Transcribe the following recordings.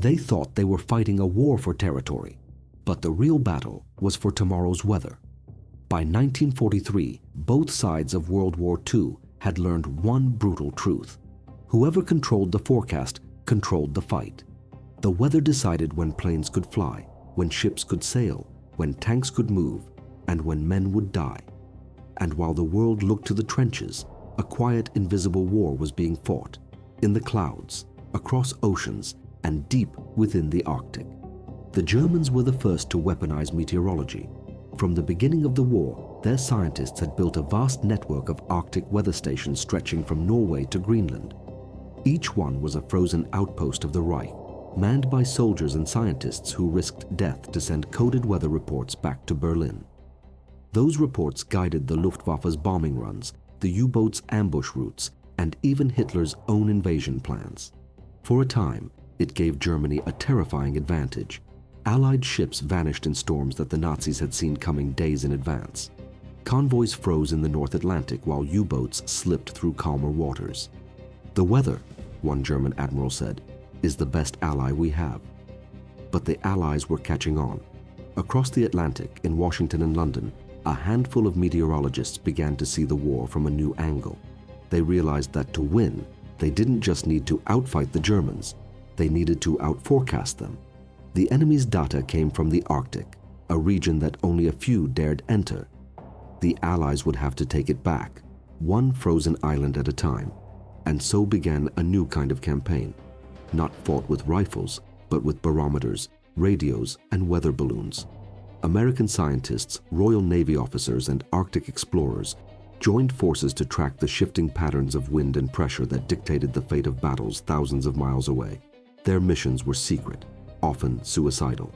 They thought they were fighting a war for territory, but the real battle was for tomorrow's weather. By 1943, both sides of World War II had learned one brutal truth. Whoever controlled the forecast controlled the fight. The weather decided when planes could fly, when ships could sail, when tanks could move, and when men would die. And while the world looked to the trenches, a quiet, invisible war was being fought in the clouds, across oceans, and deep within the Arctic. The Germans were the first to weaponize meteorology. From the beginning of the war, their scientists had built a vast network of Arctic weather stations stretching from Norway to Greenland. Each one was a frozen outpost of the Reich, manned by soldiers and scientists who risked death to send coded weather reports back to Berlin. Those reports guided the Luftwaffe's bombing runs, the U-boats' ambush routes, and even Hitler's own invasion plans. For a time, it gave Germany a terrifying advantage. Allied ships vanished in storms that the Nazis had seen coming days in advance. Convoys froze in the North Atlantic while U-boats slipped through calmer waters. "The weather," one German admiral said, "is the best ally we have." But the Allies were catching on. Across the Atlantic, in Washington and London, a handful of meteorologists began to see the war from a new angle. They realized that to win, they didn't just need to outfight the Germans, they needed to outforecast them. The enemy's data came from the Arctic, a region that only a few dared enter. The Allies would have to take it back, one frozen island at a time, and so began a new kind of campaign, not fought with rifles, but with barometers, radios, and weather balloons. American scientists, Royal Navy officers, and Arctic explorers joined forces to track the shifting patterns of wind and pressure that dictated the fate of battles thousands of miles away. Their missions were secret, often suicidal.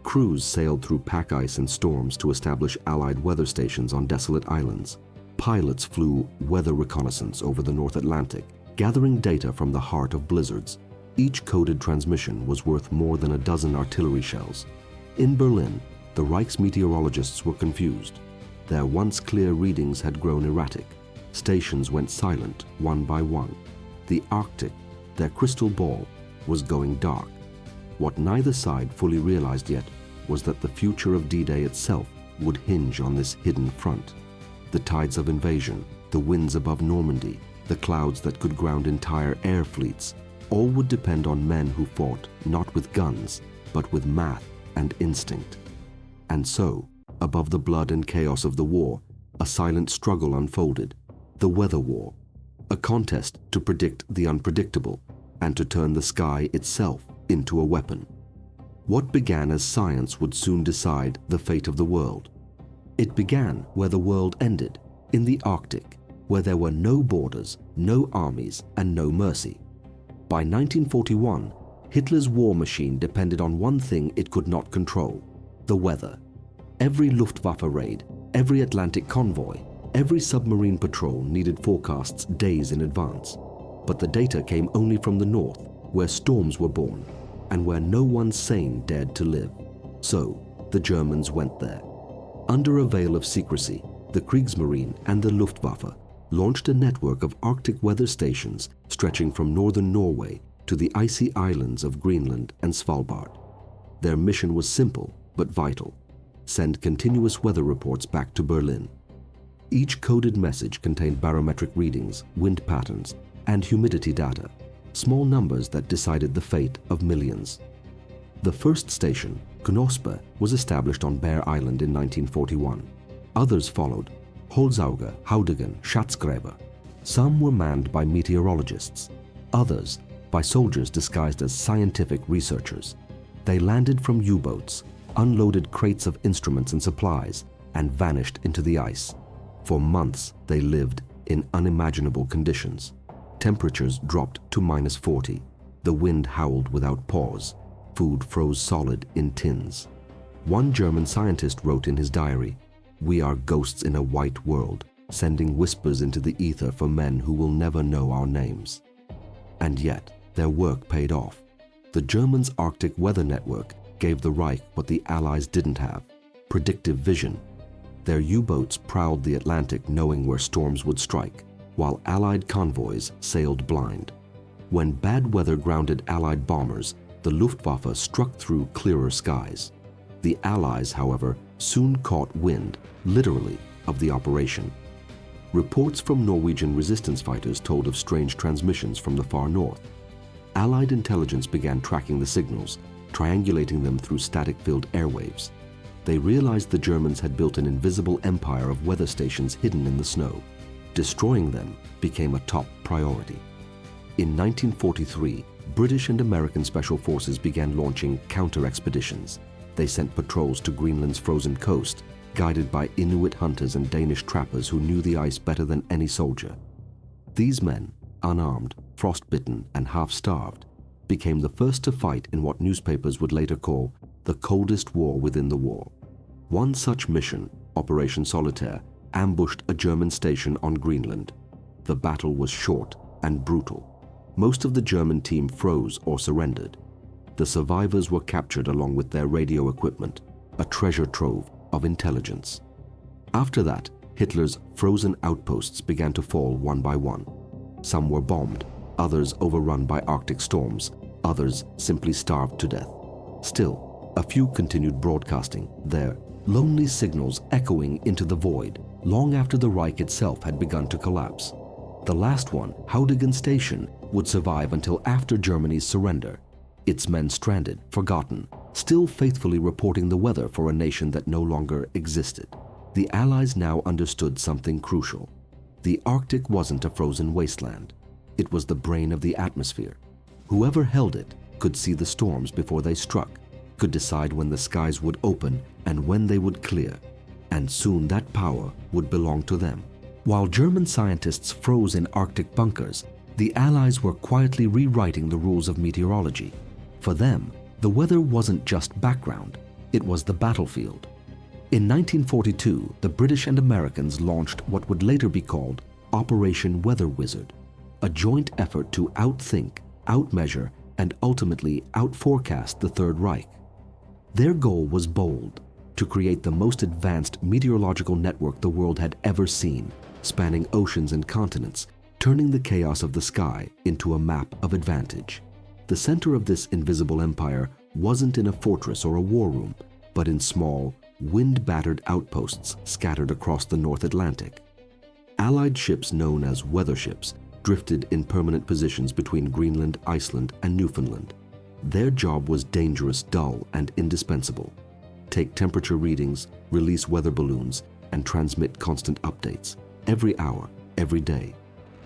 Crews sailed through pack ice and storms to establish Allied weather stations on desolate islands. Pilots flew weather reconnaissance over the North Atlantic, gathering data from the heart of blizzards. Each coded transmission was worth more than a dozen artillery shells. In Berlin, the Reich's meteorologists were confused. Their once clear readings had grown erratic. Stations went silent one by one. The Arctic, their crystal ball, was going dark. What neither side fully realized yet was that the future of D-Day itself would hinge on this hidden front. The tides of invasion, the winds above Normandy, the clouds that could ground entire air fleets, all would depend on men who fought not with guns, but with math and instinct. And so, above the blood and chaos of the war, a silent struggle unfolded, the weather war, a contest to predict the unpredictable and to turn the sky itself into a weapon. What began as science would soon decide the fate of the world. It began where the world ended, in the Arctic, where there were no borders, no armies, and no mercy. By 1941, Hitler's war machine depended on one thing it could not control: the weather. Every Luftwaffe raid, every Atlantic convoy, every submarine patrol needed forecasts days in advance. But the data came only from the north, where storms were born, and where no one sane dared to live. So, the Germans went there. Under a veil of secrecy, the Kriegsmarine and the Luftwaffe launched a network of Arctic weather stations stretching from northern Norway to the icy islands of Greenland and Svalbard. Their mission was simple but vital: send continuous weather reports back to Berlin. Each coded message contained barometric readings, wind patterns, and humidity data, small numbers that decided the fate of millions. The first station, Knospe, was established on Bear Island in 1941. Others followed: Holzauge, Haudegen, Schatzgräber. Some were manned by meteorologists, others by soldiers disguised as scientific researchers. They landed from U-boats, unloaded crates of instruments and supplies, and vanished into the ice. For months, they lived in unimaginable conditions. Temperatures dropped to -40. The wind howled without pause. Food froze solid in tins. One German scientist wrote in his diary, "We are ghosts in a white world, sending whispers into the ether for men who will never know our names." And yet, their work paid off. The Germans' Arctic weather network gave the Reich what the Allies didn't have: predictive vision. Their U-boats prowled the Atlantic knowing where storms would strike, while Allied convoys sailed blind. When bad weather grounded Allied bombers, the Luftwaffe struck through clearer skies. The Allies, however, soon caught wind, literally, of the operation. Reports from Norwegian resistance fighters told of strange transmissions from the far north. Allied intelligence began tracking the signals, triangulating them through static-filled airwaves. They realized the Germans had built an invisible empire of weather stations hidden in the snow. Destroying them became a top priority. In 1943, British and American special forces began launching counter-expeditions. They sent patrols to Greenland's frozen coast, guided by Inuit hunters and Danish trappers who knew the ice better than any soldier. These men, unarmed, frostbitten, and half-starved, became the first to fight in what newspapers would later call the coldest war within the war. One such mission, Operation Solitaire, ambushed a German station on Greenland. The battle was short and brutal. Most of the German team froze or surrendered. The survivors were captured along with their radio equipment, a treasure trove of intelligence. After that, Hitler's frozen outposts began to fall one by one. Some were bombed, others overrun by Arctic storms, others simply starved to death. Still, a few continued broadcasting, their lonely signals echoing into the void long after the Reich itself had begun to collapse. The last one, Haudegen Station, would survive until after Germany's surrender, its men stranded, forgotten, still faithfully reporting the weather for a nation that no longer existed. The Allies now understood something crucial. The Arctic wasn't a frozen wasteland. It was the brain of the atmosphere. Whoever held it could see the storms before they struck, could decide when the skies would open and when they would clear, and soon that power would belong to them. While German scientists froze in Arctic bunkers, the Allies were quietly rewriting the rules of meteorology. For them, the weather wasn't just background, it was the battlefield. In 1942, the British and Americans launched what would later be called Operation Weather Wizard, a joint effort to outthink, outmeasure, and ultimately outforecast the Third Reich. Their goal was bold: to create the most advanced meteorological network the world had ever seen, spanning oceans and continents, turning the chaos of the sky into a map of advantage. The center of this invisible empire wasn't in a fortress or a war room, but in small, wind-battered outposts scattered across the North Atlantic. Allied ships known as weather ships drifted in permanent positions between Greenland, Iceland, and Newfoundland. Their job was dangerous, dull, and indispensable. Take temperature readings, release weather balloons, and transmit constant updates, every hour, every day.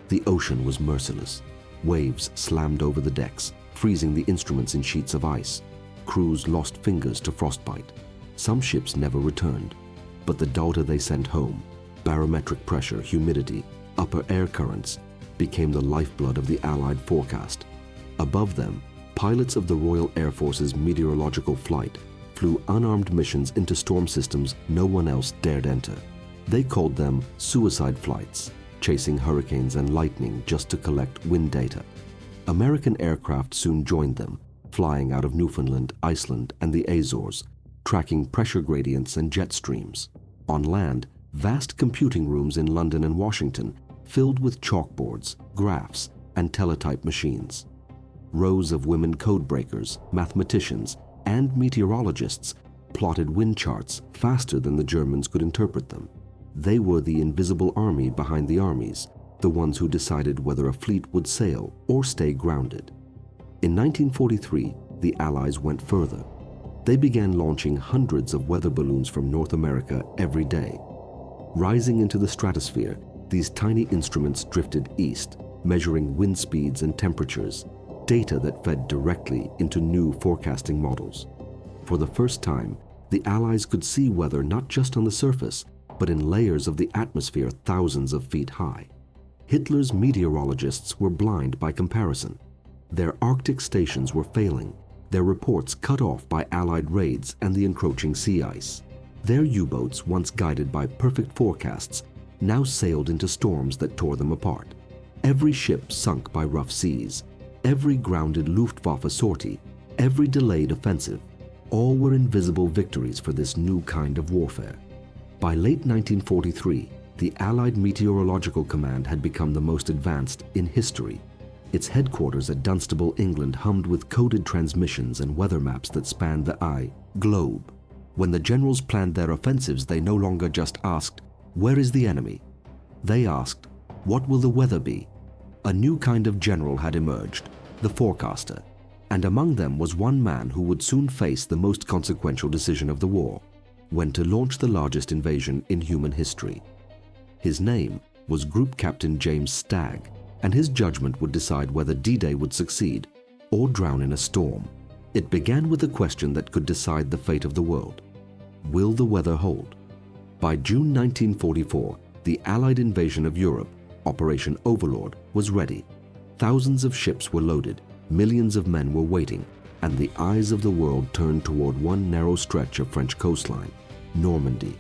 The ocean was merciless. Waves slammed over the decks, freezing the instruments in sheets of ice. Crews lost fingers to frostbite. Some ships never returned, but the data they sent home, barometric pressure, humidity, upper air currents, became the lifeblood of the Allied forecast. Above them, pilots of the Royal Air Force's meteorological flight flew unarmed missions into storm systems no one else dared enter. They called them suicide flights, chasing hurricanes and lightning just to collect wind data. American aircraft soon joined them, flying out of Newfoundland, Iceland, and the Azores, tracking pressure gradients and jet streams. On land, vast computing rooms in London and Washington filled with chalkboards, graphs, and teletype machines. Rows of women codebreakers, mathematicians, and meteorologists plotted wind charts faster than the Germans could interpret them. They were the invisible army behind the armies, the ones who decided whether a fleet would sail or stay grounded. In 1943, the Allies went further. They began launching hundreds of weather balloons from North America every day. Rising into the stratosphere, these tiny instruments drifted east, measuring wind speeds and temperatures, data that fed directly into new forecasting models. For the first time, the Allies could see weather not just on the surface, but in layers of the atmosphere thousands of feet high. Hitler's meteorologists were blind by comparison. Their Arctic stations were failing, their reports cut off by Allied raids and the encroaching sea ice. Their U-boats, once guided by perfect forecasts, now sailed into storms that tore them apart. Every ship sunk by rough seas, every grounded Luftwaffe sortie, every delayed offensive, all were invisible victories for this new kind of warfare. By late 1943, the Allied Meteorological Command had become the most advanced in history. Its headquarters at Dunstable, England hummed with coded transmissions and weather maps that spanned the globe. When the generals planned their offensives, they no longer just asked, "Where is the enemy?" They asked, "What will the weather be?" A new kind of general had emerged, the forecaster, and among them was one man who would soon face the most consequential decision of the war: when to launch the largest invasion in human history. His name was Group Captain James Stagg, and his judgment would decide whether D-Day would succeed or drown in a storm. It began with a question that could decide the fate of the world: will the weather hold? By June 1944, the Allied invasion of Europe, Operation Overlord, was ready. Thousands of ships were loaded, millions of men were waiting, and the eyes of the world turned toward one narrow stretch of French coastline, Normandy.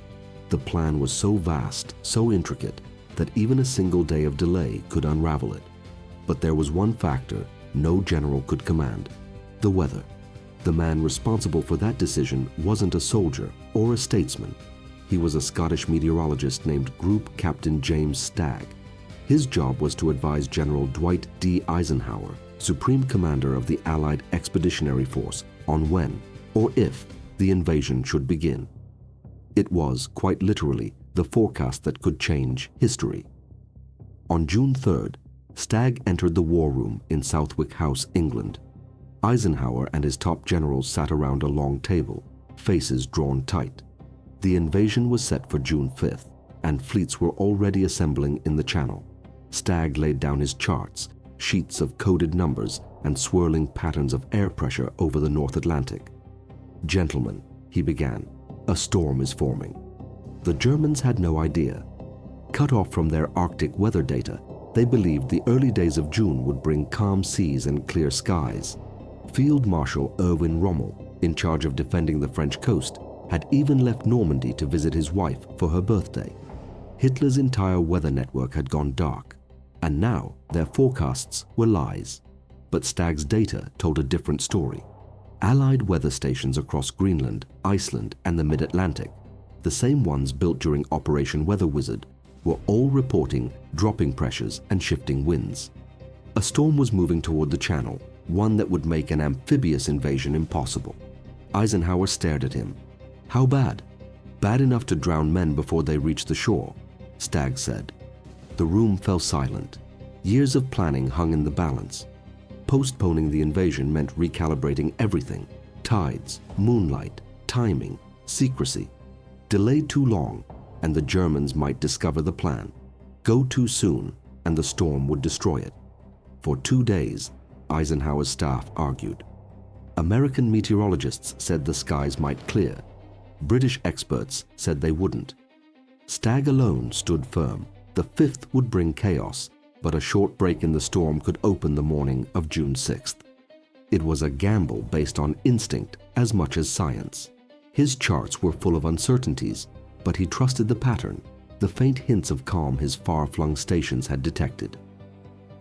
The plan was so vast, so intricate, that even a single day of delay could unravel it. But there was one factor no general could command: the weather. The man responsible for that decision wasn't a soldier or a statesman. He was a Scottish meteorologist named Group Captain James Stagg. His job was to advise General Dwight D. Eisenhower, Supreme Commander of the Allied Expeditionary Force, on when, or if, the invasion should begin. It was, quite literally, the forecast that could change history. On June 3rd, Stagg entered the war room in Southwick House, England. Eisenhower and his top generals sat around a long table, faces drawn tight. The invasion was set for June 5th, and fleets were already assembling in the Channel. Stagg laid down his charts, sheets of coded numbers and swirling patterns of air pressure over the North Atlantic. "Gentlemen," he began, "a storm is forming." The Germans had no idea. Cut off from their Arctic weather data, they believed the early days of June would bring calm seas and clear skies. Field Marshal Erwin Rommel, in charge of defending the French coast, had even left Normandy to visit his wife for her birthday. Hitler's entire weather network had gone dark, and now their forecasts were lies. But Stagg's data told a different story. Allied weather stations across Greenland, Iceland, and the Mid-Atlantic, the same ones built during Operation Weather Wizard, were all reporting dropping pressures and shifting winds. A storm was moving toward the Channel, one that would make an amphibious invasion impossible. Eisenhower stared at him. "How bad?" "Bad enough to drown men before they reach the shore," Stagg said. The room fell silent. Years of planning hung in the balance. Postponing the invasion meant recalibrating everything: tides, moonlight, timing, secrecy. Delay too long, and the Germans might discover the plan. Go too soon, and the storm would destroy it. For 2 days, Eisenhower's staff argued. American meteorologists said the skies might clear. British experts said they wouldn't. Stagg alone stood firm. The 5th would bring chaos, but a short break in the storm could open the morning of June 6th. It was a gamble based on instinct as much as science. His charts were full of uncertainties, but he trusted the pattern, the faint hints of calm his far-flung stations had detected.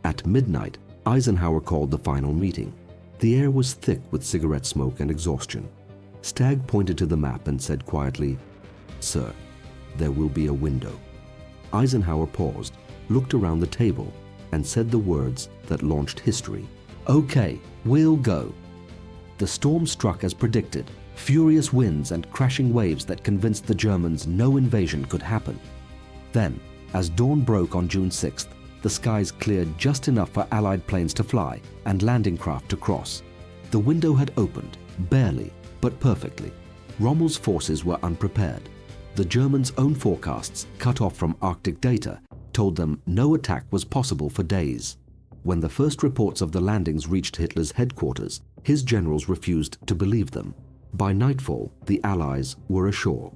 At midnight, Eisenhower called the final meeting. The air was thick with cigarette smoke and exhaustion. Stagg pointed to the map and said quietly, "Sir, there will be a window." Eisenhower paused, looked around the table, and said the words that launched history. "Okay, we'll go." The storm struck as predicted, furious winds and crashing waves that convinced the Germans no invasion could happen. Then, as dawn broke on June 6th, the skies cleared just enough for Allied planes to fly and landing craft to cross. The window had opened, barely, but perfectly. Rommel's forces were unprepared. The Germans' own forecasts, cut off from Arctic data, told them no attack was possible for days. When the first reports of the landings reached Hitler's headquarters, his generals refused to believe them. By nightfall, the Allies were ashore.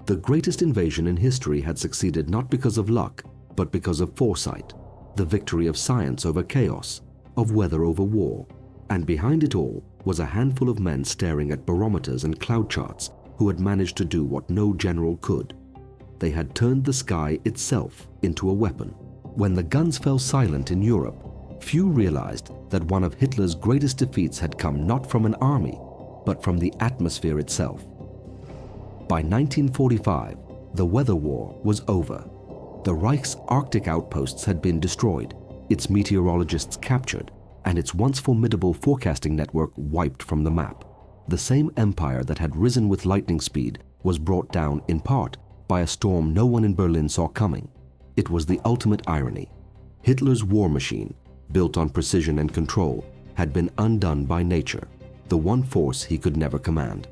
The greatest invasion in history had succeeded not because of luck, but because of foresight. The victory of science over chaos, of weather over war. And behind it all was a handful of men staring at barometers and cloud charts who had managed to do what no general could. They had turned the sky itself into a weapon. When the guns fell silent in Europe, few realized that one of Hitler's greatest defeats had come not from an army, but from the atmosphere itself. By 1945, the weather war was over. The Reich's Arctic outposts had been destroyed, its meteorologists captured, and its once formidable forecasting network wiped from the map. The same empire that had risen with lightning speed was brought down in part by a storm no one in Berlin saw coming. It was the ultimate irony. Hitler's war machine, built on precision and control, had been undone by nature, the one force he could never command.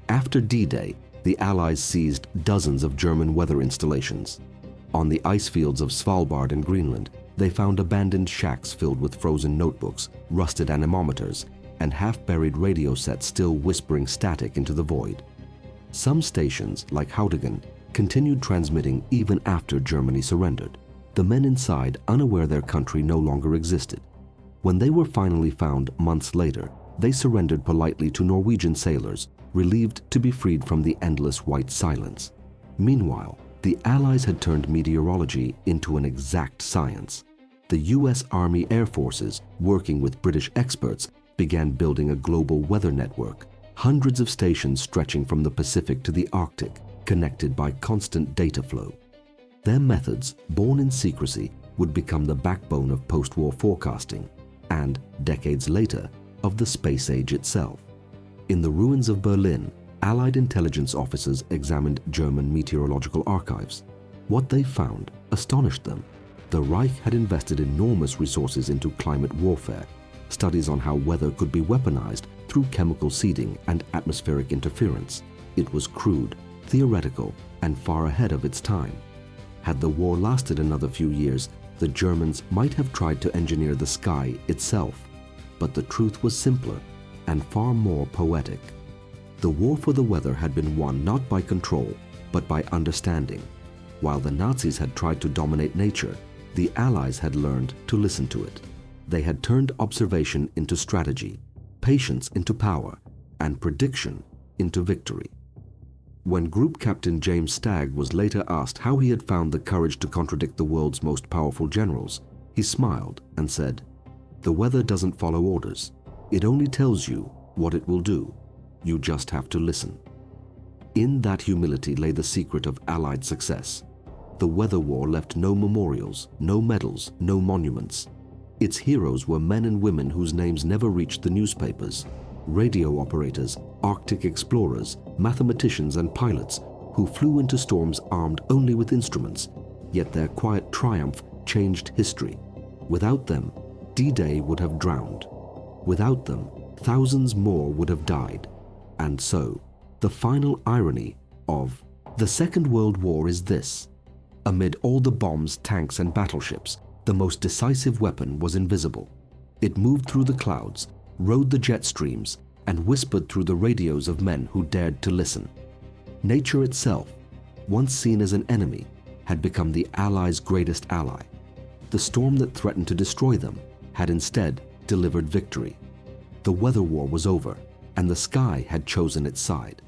After D-Day, the Allies seized dozens of German weather installations. On the ice fields of Svalbard and Greenland, they found abandoned shacks filled with frozen notebooks, rusted anemometers, and half-buried radio sets still whispering static into the void. Some stations, like Haudegen, continued transmitting even after Germany surrendered, the men inside unaware their country no longer existed. When they were finally found months later, they surrendered politely to Norwegian sailors, relieved to be freed from the endless white silence. Meanwhile, the Allies had turned meteorology into an exact science. The US Army Air Forces, working with British experts, began building a global weather network, hundreds of stations stretching from the Pacific to the Arctic, connected by constant data flow. Their methods, born in secrecy, would become the backbone of post-war forecasting and, decades later, of the space age itself. In the ruins of Berlin, Allied intelligence officers examined German meteorological archives. What they found astonished them. The Reich had invested enormous resources into climate warfare, studies on how weather could be weaponized through chemical seeding and atmospheric interference. It was crude, theoretical, and far ahead of its time. Had the war lasted another few years, the Germans might have tried to engineer the sky itself. But the truth was simpler and far more poetic. The war for the weather had been won not by control, but by understanding. While the Nazis had tried to dominate nature, the Allies had learned to listen to it. They had turned observation into strategy, patience into power, and prediction into victory. When Group Captain James Stagg was later asked how he had found the courage to contradict the world's most powerful generals, he smiled and said, "The weather doesn't follow orders. It only tells you what it will do. You just have to listen." In that humility lay the secret of Allied success. The weather war left no memorials, no medals, no monuments. Its heroes were men and women whose names never reached the newspapers. Radio operators, Arctic explorers, mathematicians and pilots who flew into storms armed only with instruments, yet their quiet triumph changed history. Without them, D-Day would have drowned. Without them, thousands more would have died. And so, the final irony of the Second World War is this. Amid all the bombs, tanks and battleships, the most decisive weapon was invisible. It moved through the clouds, rode the jet streams, and whispered through the radios of men who dared to listen. Nature itself, once seen as an enemy, had become the Allies' greatest ally. The storm that threatened to destroy them had instead delivered victory. The weather war was over, and the sky had chosen its side.